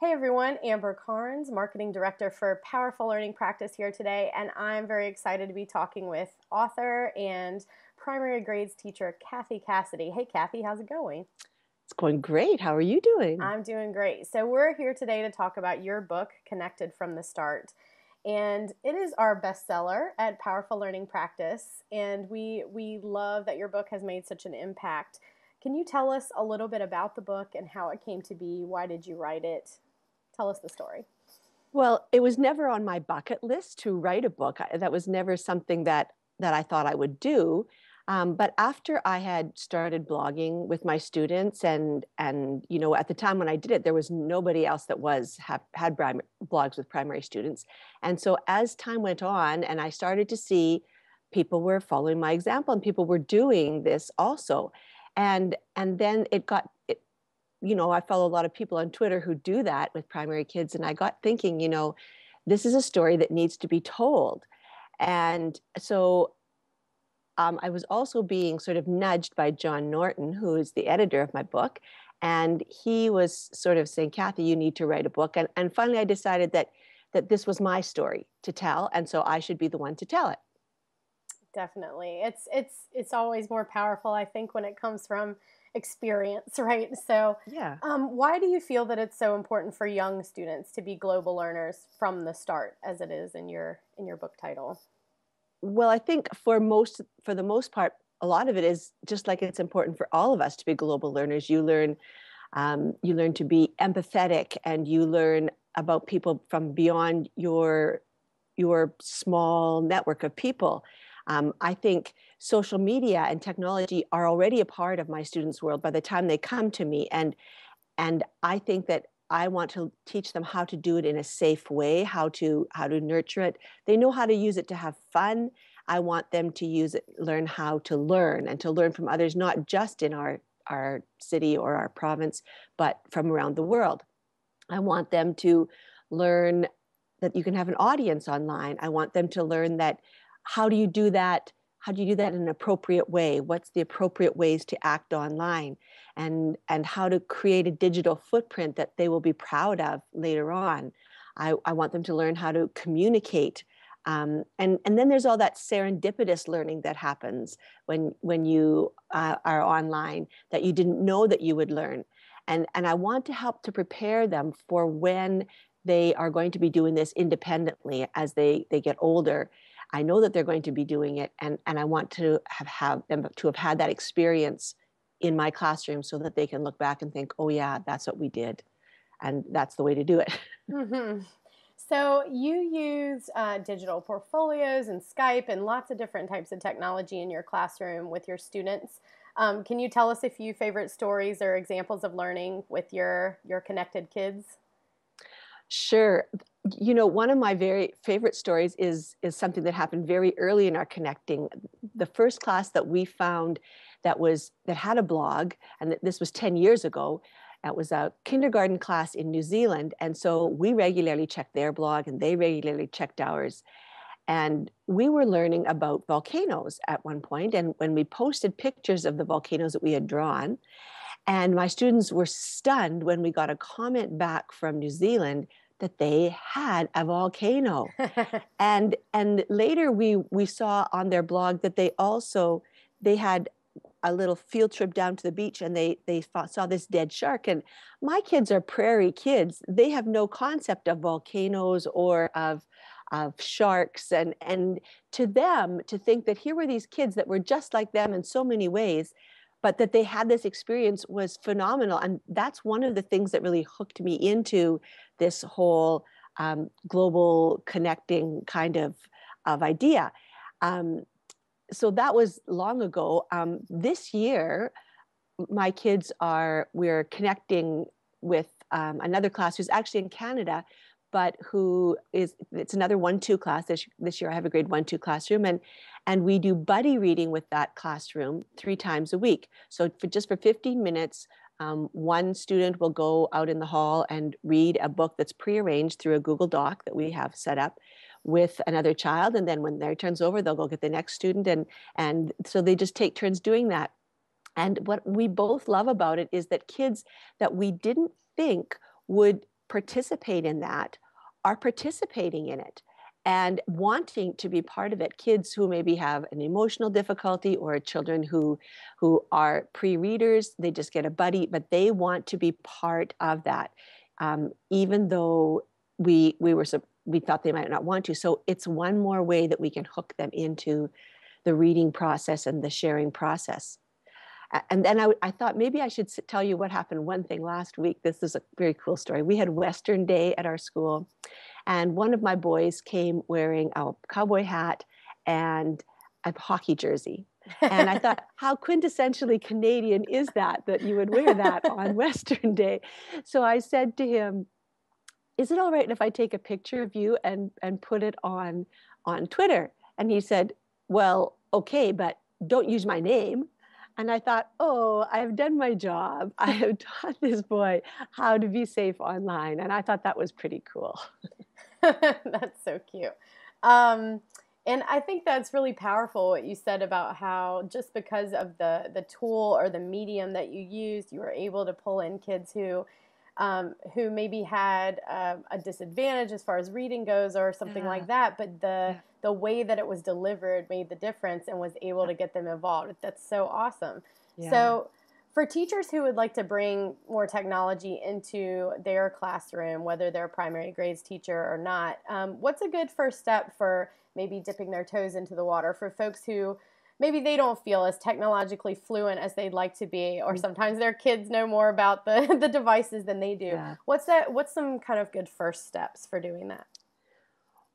Hey everyone, Amber Carnes, Marketing Director for Powerful Learning Practice here today, and I'm very excited to be talking with author and primary grades teacher Kathy Cassidy. Hey Kathy, how's it going? It's going great. How are you doing? I'm doing great. So we're here today to talk about your book, Connected from the Start. And it is our bestseller at Powerful Learning Practice, and we love that your book has made such an impact. Can you tell us a little bit about the book and how it came to be? Why did you write it? Tell us the story. Well, it was never on my bucket list to write a book. That was never something that I thought I would do. But after I had started blogging with my students, and at the time when I did it, there was nobody else that had blogs with primary students. And so as time went on, and I started to see people were following my example, and people were doing this also, and then I follow a lot of people on Twitter who do that with primary kids. And I got thinking, this is a story that needs to be told. And so I was also being sort of nudged by John Norton, who is the editor of my book. And he was sort of saying, Kathy, you need to write a book. And finally, I decided that this was my story to tell. And so I should be the one to tell it. Definitely. It's always more powerful, I think, when it comes from experience, right? So, Yeah. why do you feel that it's so important for young students to be global learners from the start, as it is in your book title? Well, I think for the most part, a lot of it is just like it's important for all of us to be global learners. You learn to be empathetic, and you learn about people from beyond your small network of people. I think social media and technology are already a part of my students' world by the time they come to me, and I think that I want to teach them how to do it in a safe way, how to nurture it. They know how to use it to have fun. I want them to use it, learn how to learn, and to learn from others, not just in our city or our province, but from around the world. I want them to learn that you can have an audience online. I want them to learn that how do you do that? How do you do that in an appropriate way? What's the appropriate ways to act online? And how to create a digital footprint that they will be proud of later on. I want them to learn how to communicate. And then there's all that serendipitous learning that happens when you are online that you didn't know that you would learn. And I want to help to prepare them for when they are going to be doing this independently as they get older. I know that they're going to be doing it, and I want to have them to have had that experience in my classroom so that they can look back and think, oh yeah, that's what we did. And that's the way to do it. Mm-hmm. So you use digital portfolios and Skype and lots of different types of technology in your classroom with your students. Can you tell us a few favorite stories or examples of learning with your connected kids? Sure. One of my very favorite stories is something that happened very early in our connecting. The first class that we found that had a blog, and this was 10 years ago. It was a kindergarten class in New Zealand, and so we regularly checked their blog, and they regularly checked ours. And we were learning about volcanoes at one point, and when we posted pictures of the volcanoes that we had drawn, and my students were stunned when we got a comment back from New Zealand that they had a volcano. And later we saw on their blog that they had a little field trip down to the beach, and they saw this dead shark. And my kids are prairie kids. They have no concept of volcanoes or of sharks. And to them, to think that here were these kids that were just like them in so many ways, but that they had this experience was phenomenal. And that's one of the things that really hooked me into this whole global connecting kind of idea. So that was long ago. This year, we're connecting with another class who's actually in Canada, but it's another 1-2 class. This year I have a grade 1-2 classroom, and we do buddy reading with that classroom 3 times a week. So just for 15 minutes, one student will go out in the hall and read a book that's prearranged through a Google Doc that we have set up with another child. And then when their turn's over, they'll go get the next student. And so they just take turns doing that. And what we both love about it is that kids that we didn't think would participate in that are participating in it and wanting to be part of it. Kids who maybe have an emotional difficulty, or children who are pre-readers, they just get a buddy, but they want to be part of that, even though we thought they might not want to. So it's one more way that we can hook them into the reading process and the sharing process. And then I thought maybe I should tell you what happened. One thing last week, this is a very cool story. We had Western Day at our school, and one of my boys came wearing a cowboy hat and a hockey jersey. And I thought, how quintessentially Canadian is that you would wear that on Western Day? So I said to him, is it all right if I take a picture of you and put it on Twitter? And he said, well, okay, but don't use my name. And I thought, oh, I've done my job. I have taught this boy how to be safe online. And I thought that was pretty cool. That's so cute. And I think that's really powerful what you said about how just because of the tool or the medium that you used, you were able to pull in kids who maybe had a disadvantage as far as reading goes or something like that, but the way that it was delivered made the difference and was able to get them involved. That's so awesome. Yeah. So for teachers who would like to bring more technology into their classroom, whether they're a primary grades teacher or not, what's a good first step for maybe dipping their toes into the water for folks who maybe they don't feel as technologically fluent as they'd like to be, or sometimes their kids know more about the devices than they do. Yeah. What's some kind of good first steps for doing that?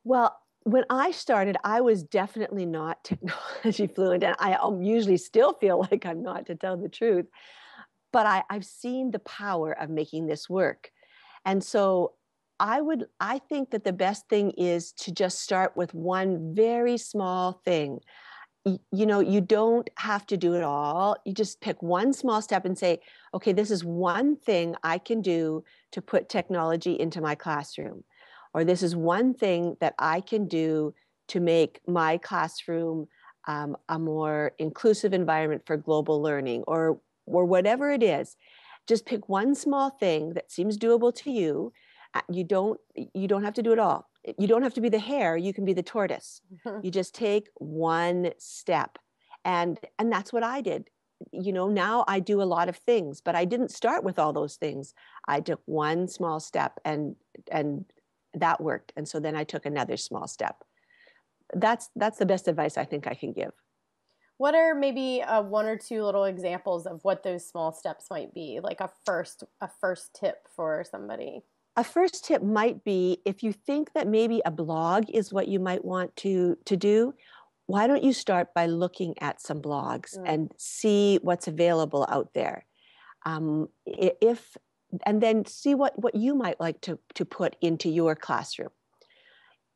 Well, when I started, I was definitely not technology fluent, and I usually still feel like I'm not, to tell the truth. But I've seen the power of making this work. And so I think that the best thing is to just start with one very small thing. You don't have to do it all. You just pick one small step and say, okay, this is one thing I can do to put technology into my classroom. Or this is one thing that I can do to make my classroom a more inclusive environment for global learning, or whatever it is. Just pick one small thing that seems doable to you. You don't have to do it all. You don't have to be the hare. You can be the tortoise. You just take one step. And that's what I did. Now I do a lot of things, but I didn't start with all those things. I took one small step and that worked. And so then I took another small step. That's the best advice I think I can give. What are maybe one or two little examples of what those small steps might be, like a first tip for somebody? A first tip might be, if you think that maybe a blog is what you might want to do, why don't you start by looking at some blogs and see what's available out there? And then see what you might like to put into your classroom.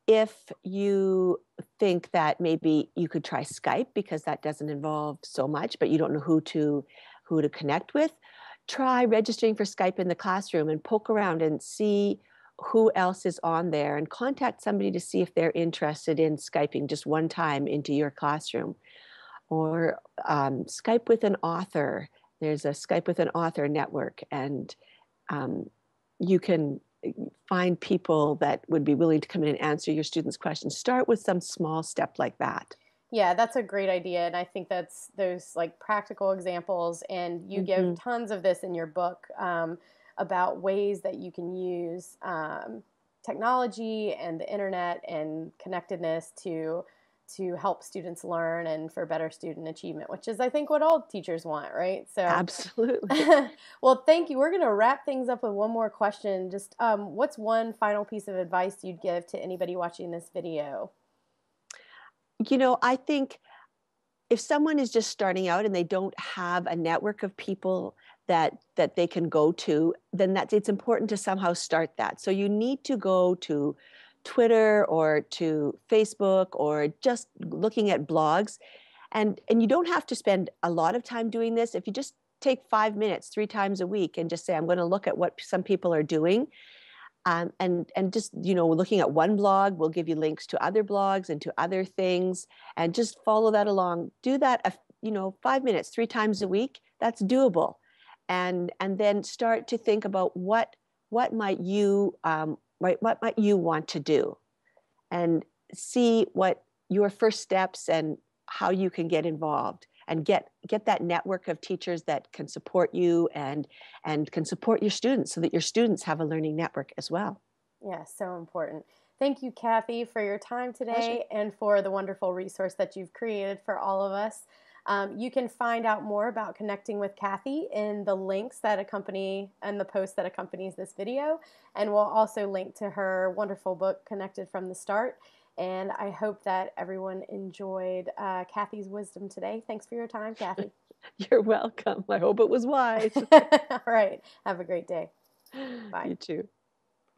If you think that maybe you could try Skype, because that doesn't involve so much, but you don't know who to connect with, try registering for Skype in the classroom and poke around and see who else is on there, and contact somebody to see if they're interested in Skyping just one time into your classroom. Or Skype with an author. There's a Skype with an author network, and you can find people that would be willing to come in and answer your students' questions. Start with some small step like that. Yeah, that's a great idea. And I think that's those like practical examples. And you give tons of this in your book about ways that you can use technology and the internet and connectedness to help students learn and for better student achievement, which is, I think, what all teachers want, right? So absolutely. Well, thank you. We're going to wrap things up with one more question. Just what's one final piece of advice you'd give to anybody watching this video? I think if someone is just starting out and they don't have a network of people that they can go to, then it's important to somehow start that. So you need to go to Twitter or to Facebook, or just looking at blogs. And you don't have to spend a lot of time doing this. If you just take 5 minutes 3 times a week and just say, I'm going to look at what some people are doing. And just, looking at one blog will give you links to other blogs and to other things, and just follow that along. Do that, 5 minutes 3 times a week. That's doable. And then start to think about what what might you what might you want to do, and see what your first steps and how you can get involved and get that network of teachers that can support you and can support your students so that your students have a learning network as well. Yeah, so important. Thank you, Kathy, for your time Pleasure. today and for the wonderful resource that you've created for all of us. You can find out more about connecting with Kathy in the links that accompany and the post that accompanies this video. And we'll also link to her wonderful book, Connected from the Start. And I hope that everyone enjoyed Kathy's wisdom today. Thanks for your time, Kathy. You're welcome. I hope it was wise. All right. Have a great day. Bye. You too.